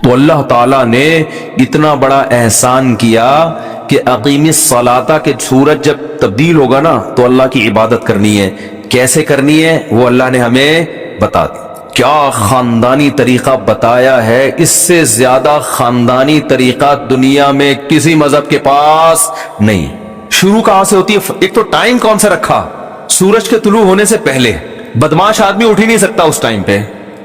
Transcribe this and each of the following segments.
تو اللہ تعالیٰ نے اتنا بڑا احسان کیا کہ اقیم الصلاۃ کے سورج جب تبدیل ہوگا نا تو اللہ کی عبادت کرنی ہے. کیسے کرنی ہے وہ اللہ نے ہمیں بتا دی. کیا خاندانی طریقہ بتایا ہے، اس سے زیادہ خاندانی طریقہ دنیا میں کسی مذہب کے پاس نہیں. شروع کہاں سے ہوتی ہے؟ ایک تو ٹائم کون سا رکھا، سورج کے طلوع ہونے سے پہلے. بدماش آدمی اٹھ ہی نہیں سکتا اس ٹائم پہ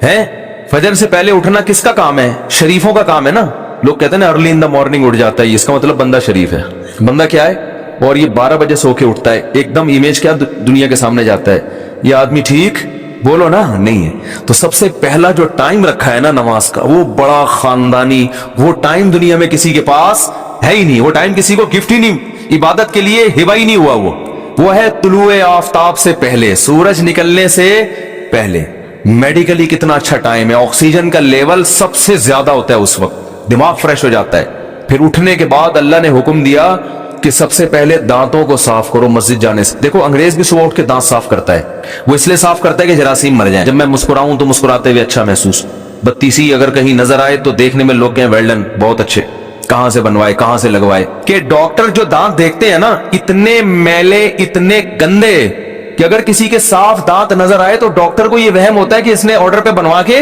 ہے. فجر سے پہلے اٹھنا کس کا کام ہے؟ شریفوں کا کام ہے نا. لوگ کہتے ہیں نا ارلی ان دا مارننگ اٹھ جاتا ہے، اس کا مطلب بندہ شریف ہے. بندہ کیا ہے؟ اور یہ 12 بجے سو کے اٹھتا ہے، ایک دم امیج کیا دنیا کے سامنے جاتا ہے، یہ آدمی ٹھیک بولو نا نہیں ہے. تو سب سے پہلا جو ٹائم رکھا ہے نا نماز کا، وہ بڑا خاندانی. وہ ٹائم دنیا میں کسی کے پاس ہے ہی نہیں. وہ ٹائم کسی کو گفٹ ہی نہیں، عبادت کے لیے ہبہ ہی نہیں ہوا. وہ ہے طلوع آفتاب سے پہلے، سورج نکلنے سے پہلے. میڈیکلی کتنا اچھا ٹائم ہے، آکسیجن کا لیول سب سے زیادہ ہوتا ہے اس وقت، دماغ فریش ہو جاتا ہے. پھر اٹھنے کے بعد اللہ نے حکم دیا کہ سب سے پہلے دانتوں کو صاف کرو مسجد جانے سے. دیکھو انگریز بھی صبح اٹھ کے دانت صاف کرتا ہے. وہ اس لیے صاف کرتا ہے کہ جراثیم مر جائیں. جب میں مسکراؤں تو مسکراتے ہوئے اچھا محسوس. بتیسی اگر کہیں نظر آئے تو دیکھنے میں لوگ کہیں ویل ڈن، بہت اچھے، کہاں سے بنوائے کہاں سے لگوائے. کہ ڈاکٹر جو دانت دیکھتے ہیں نا، اتنے میلے اتنے گندے کہ اگر کسی کے صاف دانت نظر آئے تو ڈاکٹر کو یہ وہم ہوتا ہے کہ اس نے آرڈر پہ بنوا کے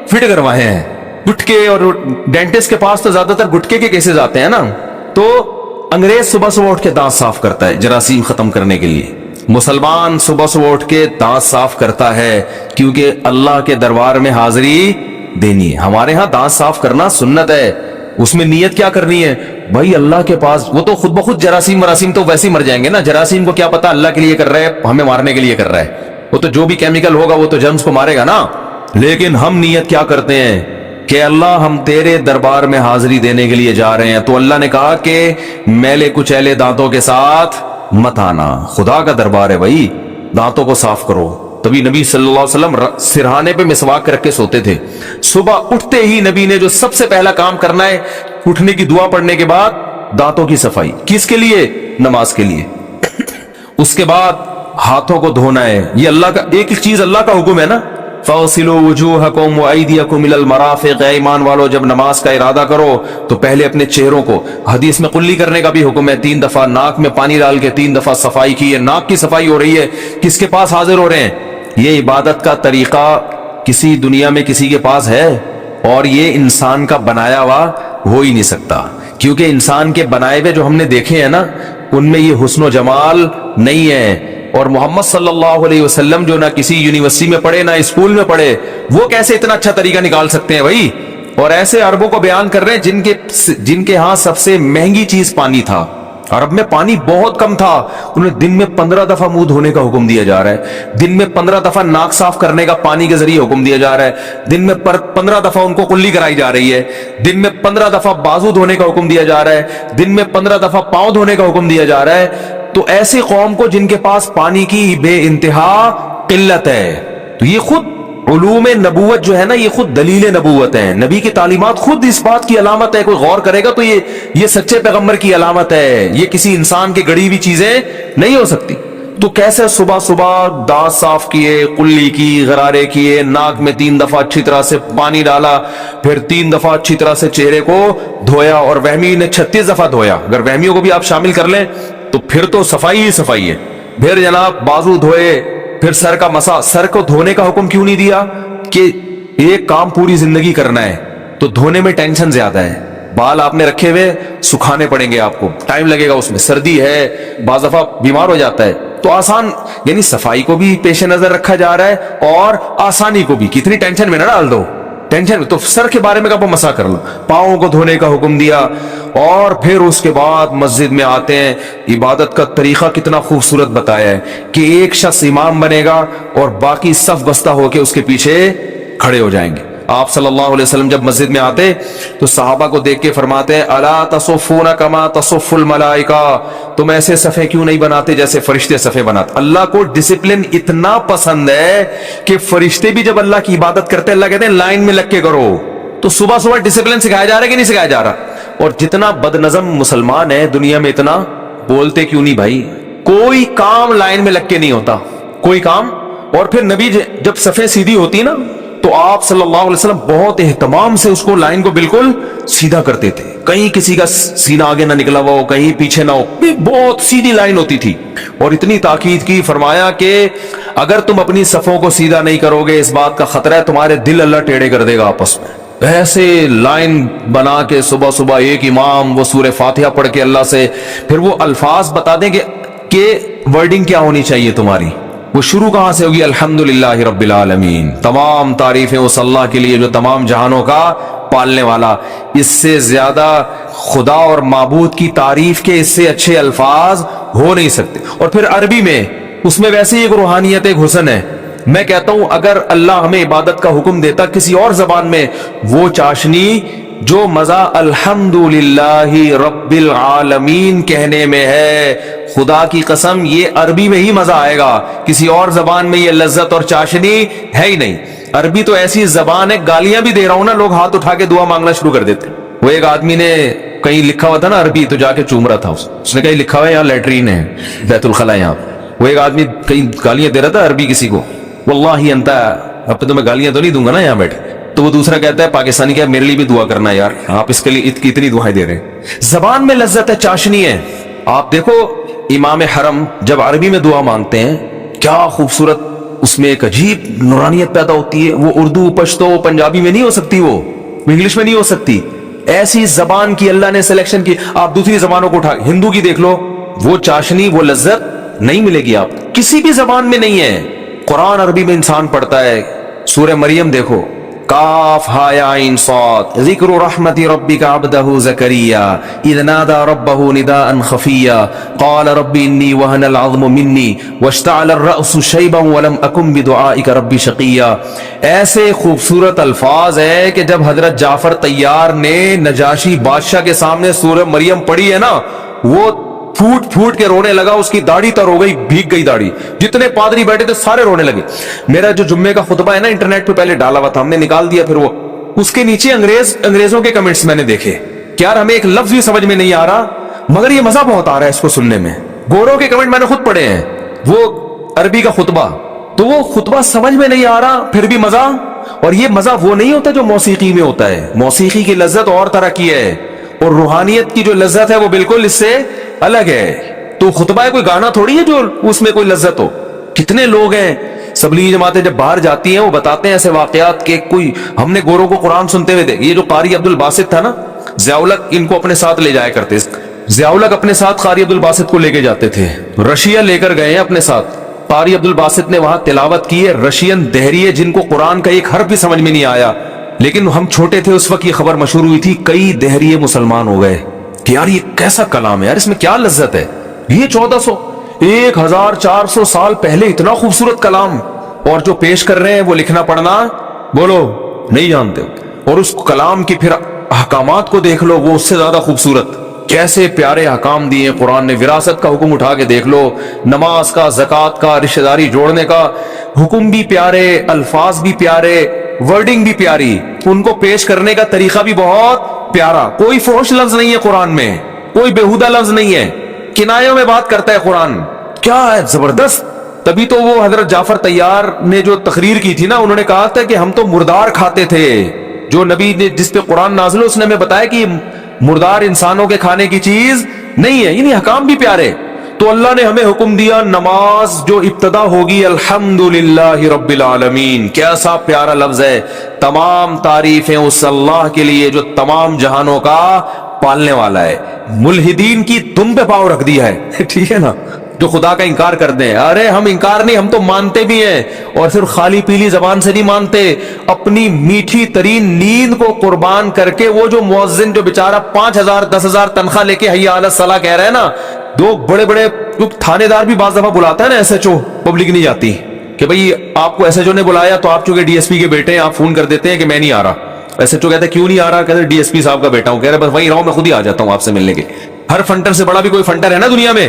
فٹ کروائے ہیں. گٹکے، اور ڈینٹسٹ کے پاس تو زیادہ تر گٹکے کے کیسز آتے ہیں نا. تو انگریز صبح صبح اٹھ کے دانت صاف کرتا ہے جراثیم ختم کرنے کے لیے. مسلمان صبح صبح اٹھ کے دانت صاف کرتا ہے کیونکہ اللہ کے دربار میں حاضری دینی ہے. ہمارے ہاں دانت صاف کرنا سنت ہے. اس میں نیت کیا کرنی ہے بھائی؟ اللہ کے پاس. وہ تو خود بخود جراثیم مراسیم تو ویسے ہی مر جائیں گے نا. جراثیم کو کیا پتا اللہ کے لیے کر رہا ہے، ہمیں مارنے کے لیے کر رہا ہے. وہ تو جو بھی کیمیکل ہوگا وہ تو جرمز کو مارے گا نا. لیکن ہم نیت کیا کرتے ہیں کہ اللہ ہم تیرے دربار میں حاضری دینے کے لیے جا رہے ہیں. تو اللہ نے کہا کہ میلے کچیلے دانتوں کے ساتھ مت آنا. خدا کا دربار ہے بھائی، دانتوں کو صاف کرو. تبھی نبی صلی اللہ علیہ وسلم سرہانے پہ مسواک رکھ کے سوتے تھے. صبح اٹھتے ہی نبی نے جو سب سے پہلا کام کرنا ہے، اٹھنے کی دعا پڑھنے کے بعد دانتوں کی صفائی. کس کے لیے؟ نماز کے لیے. اس کے بعد ہاتھوں کو دھونا ہے. یہ اللہ کا ایک چیز، اللہ کا حکم ہے نا، فَاغْسِلُوا وُجُوهَكُمْ وَأَيْدِيَكُمْ إِلَى الْمَرَافِقِ. اے ایمان والو جب نماز کا ارادہ کرو تو پہلے اپنے چہروں کو، حدیث میں قلی کرنے کا بھی حکم ہے، 3 دفعہ ناک میں پانی ڈال کے 3 دفعہ صفائی کی ہے. ناک کی صفائی ہو رہی ہے، کس کے پاس حاضر ہو رہے ہیں؟ یہ عبادت کا طریقہ کسی دنیا میں کسی کے پاس ہے؟ اور یہ انسان کا بنایا ہوا ہو ہی نہیں سکتا. کیونکہ انسان کے بنائے ہوئے جو ہم نے دیکھے ہیں نا، ان میں یہ حسن و جمال نہیں ہے. اور محمد صلی اللہ علیہ وسلم جو نہ کسی یونیورسٹی میں پڑھے نہ اسکول میں پڑھے، وہ کیسے اتنا اچھا طریقہ نکال سکتے ہیں بھائی؟ اور ایسے عربوں کو بیان کر رہے ہیں جن کے ہاں سب سے مہنگی چیز پانی تھا. عرب میں پانی بہت کم تھا. انہیں دن میں 15 دفعہ منہ دھونے کا حکم دیا جا رہا ہے. دن میں 15 دفعہ ناک صاف کرنے کا پانی کے ذریعے حکم دیا جا رہا ہے. دن میں 15 دفعہ ان کو قلی کرائی جا رہی ہے. دن میں 15 دفعہ بازو دھونے کا حکم دیا جا رہا ہے. دن میں 15 دفعہ پاؤں دھونے کا حکم دیا جا رہا ہے. تو ایسی قوم کو جن کے پاس پانی کی بے انتہا قلت ہے، تو یہ خود علوم نبوت جو ہے نا، یہ خود دلیل نبوت ہے. نبی کی تعلیمات خود اس بات کی علامت ہے. کوئی غور کرے گا تو یہ سچے پیغمبر کی علامت ہے. یہ کسی انسان کی گڑی ہوئی چیزیں نہیں ہو سکتی. تو کیسے صبح صبح دانت صاف کیے، قلی کی، غرارے کیے، ناک میں 3 دفعہ اچھی طرح سے پانی ڈالا، پھر 3 دفعہ اچھی طرح سے چہرے کو دھویا، اور وہمی نے 36 دفعہ دھویا. اگر وہمیوں کو بھی آپ شامل کر لیں تو پھر تو صفائی ہی صفائی ہے. پھر جناب بازو دھوئے، پھر سر کا مسا. سر کو دھونے کا حکم کیوں نہیں دیا؟ کہ ایک کام پوری زندگی کرنا ہے تو دھونے میں ٹینشن زیادہ ہے. بال آپ نے رکھے ہوئے، سکھانے پڑیں گے آپ کو، ٹائم لگے گا. اس میں سردی ہے، بعض دفعہ بیمار ہو جاتا ہے. تو آسان، یعنی صفائی کو بھی پیش نظر رکھا جا رہا ہے اور آسانی کو بھی. کتنی ٹینشن میں نہ ڈال دو. ٹینشن تو سر کے بارے میں کب مسا کر لو. پاؤں کو دھونے کا حکم دیا. اور پھر اس کے بعد مسجد میں آتے ہیں. عبادت کا طریقہ کتنا خوبصورت بتایا ہے کہ ایک شخص امام بنے گا اور باقی صف بستہ ہو کے اس کے پیچھے کھڑے ہو جائیں گے. آپ صلی اللہ علیہ وسلم جب مسجد میں آتے تو صحابہ کو دیکھ کے فرماتے ہیں الا تصفون کما تصف الملائکہ. تم ایسے صفے کیوں نہیں بناتے جیسے فرشتے صفے بناتے؟ اللہ کو ڈسپلن اتنا پسند ہے کہ فرشتے بھی جب اللہ کی عبادت کرتے اللہ کہتے ہیں لائن میں لگ کے کرو. تو صبح صبح ڈسپلن سکھایا جا رہا ہے کہ نہیں سکھایا جا رہا؟ اور جتنا بد نظم مسلمان ہے دنیا میں، اتنا بولتے کیوں نہیں بھائی؟ کوئی کام لائن میں لگ کے نہیں ہوتا، کوئی کام. اور پھر نبی جب صفیں سیدھی ہوتی نا تو آپ صلی اللہ علیہ وسلم بہت اہتمام سے اس کو لائن کو بالکل سیدھا کرتے تھے، کہیں کسی کا سینہ آگے نہ نکلا ہوا ہو، کہیں پیچھے نہ ہو، بہت سیدھی لائن ہوتی تھی. اور اتنی تاکید کی، فرمایا کہ اگر تم اپنی صفوں کو سیدھا نہیں کرو گے اس بات کا خطرہ ہے تمہارے دل اللہ ٹیڑھے کر دے گا آپس میں. ایسے لائن بنا کے صبح صبح ایک امام وہ سورہ فاتحہ پڑھ کے اللہ سے پھر وہ الفاظ بتا دیں کہ ورڈنگ کیا ہونی چاہیے تمہاری. وہ شروع کہاں سے ہوگی؟ الحمدللہ رب العالمین، تمام تعریفیں اس اللہ کے لیے جو تمام جہانوں کا پالنے والا. اس سے زیادہ خدا اور معبود کی تعریف کے اس سے اچھے الفاظ ہو نہیں سکتے. اور پھر عربی میں اس میں ویسے ہی ایک روحانیت، ایک حسن ہے. میں کہتا ہوں اگر اللہ ہمیں عبادت کا حکم دیتا کسی اور زبان میں، وہ چاشنی جو مزہ الحمدللہ رب العالمین کہنے میں ہے، خدا کی قسم یہ عربی میں ہی مزہ آئے گا، کسی اور زبان میں یہ لذت اور چاشنی ہے ہی نہیں. عربی تو ایسی زبان ہے، گالیاں بھی دے رہا ہوں نا لوگ ہاتھ اٹھا کے دعا مانگنا شروع کر دیتے. وہ ایک آدمی نے کہیں لکھا ہوا تھا نا عربی، تو جا کے چوم رہا تھا، اس نے کہیں لکھا ہوا ہے یہاں لیٹرین ہے، بیت الخلا یہاں. وہ ایک آدمی کہیں گالیاں دے رہا تھا عربی کسی کو، واللہ انت، اب تو میں گالیاں تو نہیں دوں گا نا یہاں بیٹھ. تو وہ دوسرا کہتا ہے پاکستانی کیا میرے لیے بھی دعا کرنا یار، آپ اس کے لیے اتنی دعائیں دے رہے ہیں. زبان میں لذت ہے، چاشنی ہے. آپ دیکھو امام حرم جب عربی میں دعا مانگتے ہیں کیا خوبصورت اس میں ایک عجیب نورانیت پیدا ہوتی ہے. وہ اردو، پشتو، پنجابی میں نہیں ہو سکتی، وہ انگلش میں نہیں ہو سکتی. ایسی زبان کی اللہ نے سلیکشن کی. آپ دوسری زبانوں کو اٹھا ہندو کی دیکھ لو، وہ چاشنی وہ لذت نہیں ملے گی، آپ کسی بھی زبان میں نہیں ہے. قرآن عربی میں انسان پڑھتا ہے. سورہ مریم دیکھو، کاف ہا یا عین صاد، ذکر رحمت ربک عبدہ زکریا اذ نادى ربہ نداء خفیا قال رب انی وہن العظم منی واشتعل الرأس شیبا ولم اکن بدعائک رب شقیا. ایسے خوبصورت الفاظ ہے کہ جب حضرت جعفر طیار نے نجاشی بادشاہ کے سامنے سورہ مریم پڑھی ہے نا، وہ پھوٹ پھوٹ کے رونے لگا. اس کی داڑھی تر ہو گئی، بھیگ گئی داڑھی. جتنے پادری بیٹھے تھے سارے رونے لگے. میرا جو جمعے کا خطبہ ہے نا انٹرنیٹ پہ پہلے ڈالا ہوا تھا، ہم نے نکال دیا. پھر وہ اس کے نیچے انگریزوں کے کمنٹس میں نے دیکھے کہ یار ہمیں ایک لفظ بھی سمجھ میں نہیں آ رہا مگر یہ مزہ بہت آ رہا ہے اس کو سننے میں. گوروں کے کمنٹ میں نے خود پڑھے ہیں، وہ عربی کا خطبہ، تو وہ خطبہ سمجھ میں نہیں آ رہا پھر بھی مزہ. اور یہ مزہ وہ نہیں ہوتا جو موسیقی میں ہوتا ہے. موسیقی کی لذت اور طرح کی ہے اور روحانیت کی جو لذت ہے وہ بالکل اس سے الگ ہے. تو خطبہ ہے کوئی گانا تھوڑی ہے جو اس میں کوئی لذت ہو. کتنے لوگ ہیں تبلیغی جماعتیں جب باہر جاتی ہیں وہ بتاتے ہیں ایسے واقعات کہ کوئی ہم نے گوروں کو قرآن سنتے ہوئے دیکھ. یہ جو قاری عبد الباسط تھا نا، ضیاء الحق ان کو اپنے ساتھ لے جایا کرتے. ضیاء الحق اپنے ساتھ قاری عبد الباسط کو لے کے جاتے تھے. رشیا لے کر گئے ہیں اپنے ساتھ. قاری عبد الباسط نے وہاں تلاوت کی ہے رشین دہریے جن کو قرآن کا ایک حرف بھی سمجھ میں نہیں آیا. لیکن ہم چھوٹے تھے اس وقت یہ خبر مشہور ہوئی تھی، کئی دہریے مسلمان ہو گئے کہ یار یہ کیسا کلام ہے یار، اس میں کیا لذت ہے. یہ 1400 سال پہلے اتنا خوبصورت کلام، اور جو پیش کر رہے ہیں وہ لکھنا پڑھنا بولو نہیں جانتے. اور اس کلام کی پھر احکامات کو دیکھ لو، وہ اس سے زیادہ خوبصورت. کیسے پیارے احکام دیے قرآن نے. وراثت کا حکم اٹھا کے دیکھ لو، نماز کا، زکوٰۃ کا، رشتہ داری جوڑنے کا حکم بھی پیارے، الفاظ بھی پیارے، ورڈنگ بھی پیاری، ان کو پیش کرنے کا طریقہ بھی بہت پیارا. کوئی فحش لفظ نہیں ہے قرآن میں، کوئی بےہودہ لفظ نہیں ہے، کنایوں میں بات کرتا ہے قرآن. کیا ہے زبردست. تبھی تو وہ حضرت جعفر طیار نے جو تقریر کی تھی نا، انہوں نے کہا تھا کہ ہم تو مردار کھاتے تھے. جو نبی نے جس پہ قرآن نازل ہو اس نے ہمیں بتایا کہ مردار انسانوں کے کھانے کی چیز نہیں ہے. یعنی حکام بھی پیارے. تو اللہ نے ہمیں حکم دیا نماز جو ابتدا ہوگی الحمدللہ رب العالمین. کیسا پیارا لفظ ہے. تمام تعریفیں اس اللہ کے لیے جو تمام جہانوں کا پالنے والا ہے. ملحدین کی دم پہ پاؤں رکھ دیا ہے ٹھیک ہے نا، جو خدا کا انکار کر دیں. ارے ہم انکار نہیں، ہم تو مانتے بھی ہیں، اور صرف خالی پیلی زبان سے نہیں مانتے، اپنی میٹھی ترین نیند کو قربان کر کے. وہ جو مؤذن جو بیچارہ 5000 10,000 تنخواہ لے کے حی علی الصلاۃ کہہ رہے ہیں نا، دو بڑے بڑے تھانے دار بھی بعض دفعہ بلاتا ہے نا ایس ایچ او، پبلک نہیں جاتی کہ بھئی آپ کو ایس ایچ او نے بلایا تو آپ چونکہ ڈی ایس پی کے بیٹے ہیں آپ فون کر دیتے ہیں کہ میں نہیں آ رہا. ایس ایچ او کہتا ہے کیوں نہیں آ رہا؟ کہتے ہیں ڈی ایس پی صاحب کا بیٹا ہوں. کہہ رہے بس وہیں رہو، میں خود ہی آ جاتا ہوں آپ سے ملنے کے. ہر فنٹر سے بڑا بھی کوئی فنٹر ہے نا دنیا میں.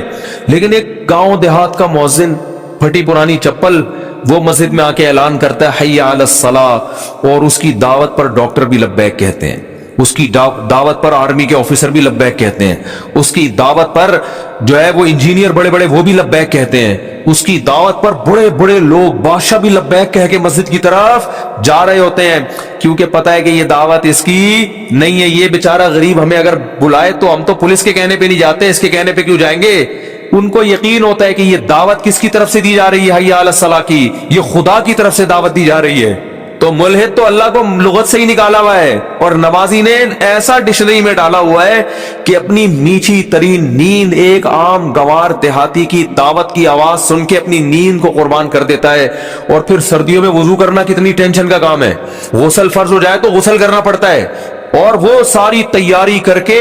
لیکن ایک گاؤں دیہات کا مؤذن پھٹی پرانی چپل وہ مسجد میں آ کے اعلان کرتا ہے حی علی الصلاۃ، اور اس کی دعوت پر ڈاکٹر بھی لبیک کہتے ہیں. اس کی دعوت پر آرمی کے آفیسر بھی لبیک کہتے ہیں, اس کی دعوت پر جو ہے وہ انجینئر بڑے بڑے وہ بھی لبیک کہتے ہیں, اس کی دعوت پر بڑے بڑے لوگ بادشاہ بھی لبیک کہہ کے مسجد کی طرف جا رہے ہوتے ہیں, کیونکہ پتہ ہے کہ یہ دعوت اس کی نہیں ہے. یہ بیچارہ غریب ہمیں اگر بلائے تو ہم تو پولیس کے کہنے پہ نہیں جاتے, اس کے کہنے پہ کیوں جائیں گے. ان کو یقین ہوتا ہے کہ یہ دعوت کس کی طرف سے دی جا رہی ہے, حی علی الصلاح کی, یہ خدا کی طرف سے دعوت دی جا رہی ہے. تو ملحد تو اللہ کو لغت سے ہی نکالا ہوا ہے, اور نمازی نے ایسا ڈکشنری میں ڈالا ہوا ہے کہ اپنی میٹھی ترین نیند ایک عام گوار دیہاتی کی دعوت کی آواز سن کے اپنی نیند کو قربان کر دیتا ہے. اور پھر سردیوں میں وضو کرنا کتنی ٹینشن کا کام ہے, غسل فرض ہو جائے تو غسل کرنا پڑتا ہے, اور وہ ساری تیاری کر کے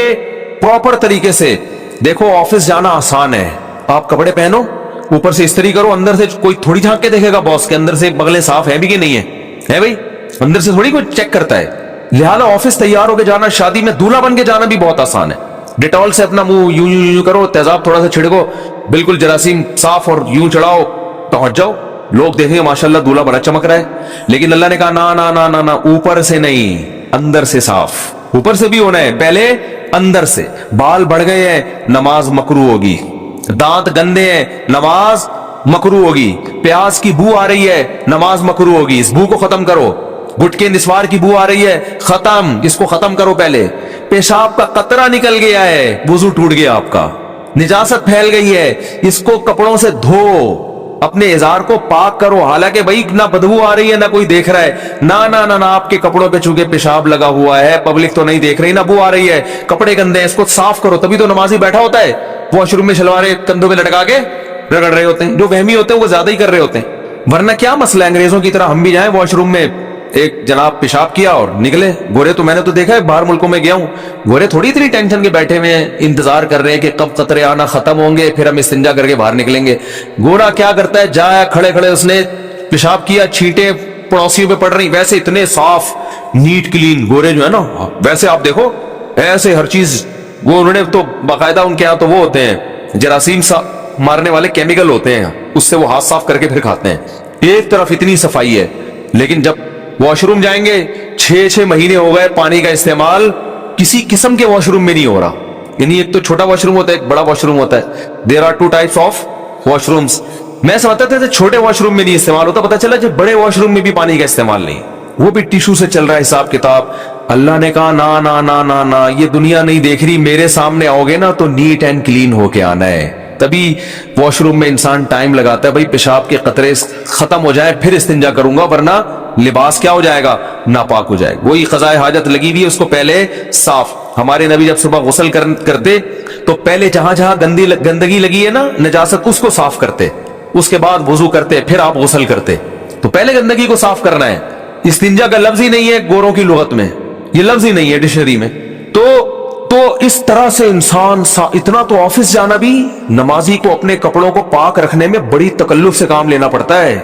پراپر طریقے سے. دیکھو آفس جانا آسان ہے, آپ کپڑے پہنو, اوپر سے استری کرو, اندر سے کوئی تھوڑی جھانک کے دیکھے گا باس کے اندر سے بغلیں صاف ہیں بھی کہ نہیں ہے بھائی, اندر سے تھوڑی کوئی چیک کرتا ہے. لہذا آفس تیار ہو کے جانا, شادی میں دولہا بن کے جانا بھی بہت آسان ہے. ڈیٹول سے اپنا منہ یوں یوں یوں کرو, تیزاب تھوڑا سا چھڑکو, بالکل جراثیم صاف, اور یوں چڑھاؤ, پہنچ جاؤ, لوگ دیکھیں گے ماشاءاللہ دولہا بڑا چمک رہا ہے. لیکن اللہ نے کہا نا نا نا نا نا, اوپر سے نہیں, اندر سے صاف. اوپر سے بھی ہونا ہے, پہلے اندر سے. بال بڑھ گئے ہیں, نماز مکروہ ہوگی. دانت گندے ہیں, نماز مکروہ ہوگی. پیاز کی بو آ رہی ہے, نماز مکروہ ہوگی, اس بو کو ختم کرو. گٹکے نسوار کی بو آ رہی ہے, ختم, اس کو ختم کرو پہلے. پیشاب کا قطرہ نکل گیا ہے, وضو ٹوٹ گیا آپ کا. نجاست پھیل گئی ہے, اس کو کپڑوں سے دھو, اپنے ازار کو پاک کرو. حالانکہ بھائی نہ بدبو آ رہی ہے نہ کوئی دیکھ رہا ہے, نہ نہ نہ آپ کے کپڑوں پہ چونکہ پیشاب لگا ہوا ہے, پبلک تو نہیں دیکھ رہی, نہ بو آ رہی ہے, کپڑے گندے ہیں, اس کو صاف کرو. تبھی تو نمازی بیٹھا ہوتا ہے, واش روم میں شلواریں کندھوں پہ لٹکا کے رگڑ رہے ہوتے ہیں. جو وہمی ہوتے ہیں وہ زیادہ ہی کر رہے ہوتے ہیں, ورنہ کیا مسئلہ ہے انگریزوں کی طرح ہم بھی جائیں واش روم میں, ایک جناب پیشاب کیا اور نکلے. گورے تو میں نے تو دیکھا ہے, باہر ملکوں میں گیا ہوں, گورے تھوڑی اتنی ٹینشن کے بیٹھے ہوئے ہیں, انتظار کر رہے ہیں کہ کب قطرے آنا ختم ہوں گے, پھر ہم استنجا کر کے باہر نکلیں گے. گورا کیا کرتا ہے, جایا کھڑے کھڑے اس نے پیشاب کیا, چھینٹیں پڑوسیوں پہ پڑ رہی, ویسے اتنے صاف نیٹ کلین گورے جو ہے نا, ویسے آپ دیکھو ایسے ہر چیز. وہ انہوں نے تو باقاعدہ ان کے یہاں تو وہ ہوتے ہیں جراثیم مارنے والے کیمیکل ہوتے ہیں, اس سے وہ ہاتھ صاف کر کے پھر کھاتے ہیں. ایک طرف اتنی صفائی ہے, لیکن جب واش روم جائیں گے, 6 مہینے ہو گئے پانی کا استعمال کسی قسم کے واش روم میں نہیں ہو رہا. یعنی ایک تو چھوٹا واش روم ہوتا ہے, ایک بڑا واش روم ہوتا ہے. There are 2 types of washrooms. میں سمجھتا تھا چھوٹے واش روم میں نہیں استعمال ہوتا, پتا چلا جب بڑے واش روم میں بھی پانی کا استعمال نہیں, وہ بھی ٹیشو سے چل رہا ہے حساب کتاب. اللہ نے کہا نا نا نا نا نا, یہ دنیا نہیں دیکھ رہی, میرے سامنے آؤ گے نا تو نیٹ اینڈ کلین ہو کے آنا ہے. تبھی واش روم میں انسان ٹائم لگاتا ہے, بھائی پیشاب کے قطرے ختم ہو جائے پھر استنجا کروں گا, ورنہ لباس کیا ہو جائے گا, ناپاک ہو جائے گا. وہی قضائے حاجت لگی ہوئی ہے, اس کو پہلے صاف. ہمارے نبی جب صبح غسل کرتے تو پہلے جہاں جہاں گندگی لگی ہے نا, نجاست, اس کو صاف کرتے, اس کے بعد وضو کرتے, پھر آپ غسل کرتے. تو پہلے گندگی کو صاف کرنا ہے. استنجا کا لفظ ہی نہیں ہے گوروں کی لغت میں, یہ لفظ ہی نہیں ہے ڈکشنری میں. تو اس طرح سے انسان اتنا تو آفس جانا بھی, نمازی کو اپنے کپڑوں کو پاک رکھنے میں بڑی تکلف سے کام لینا پڑتا ہے.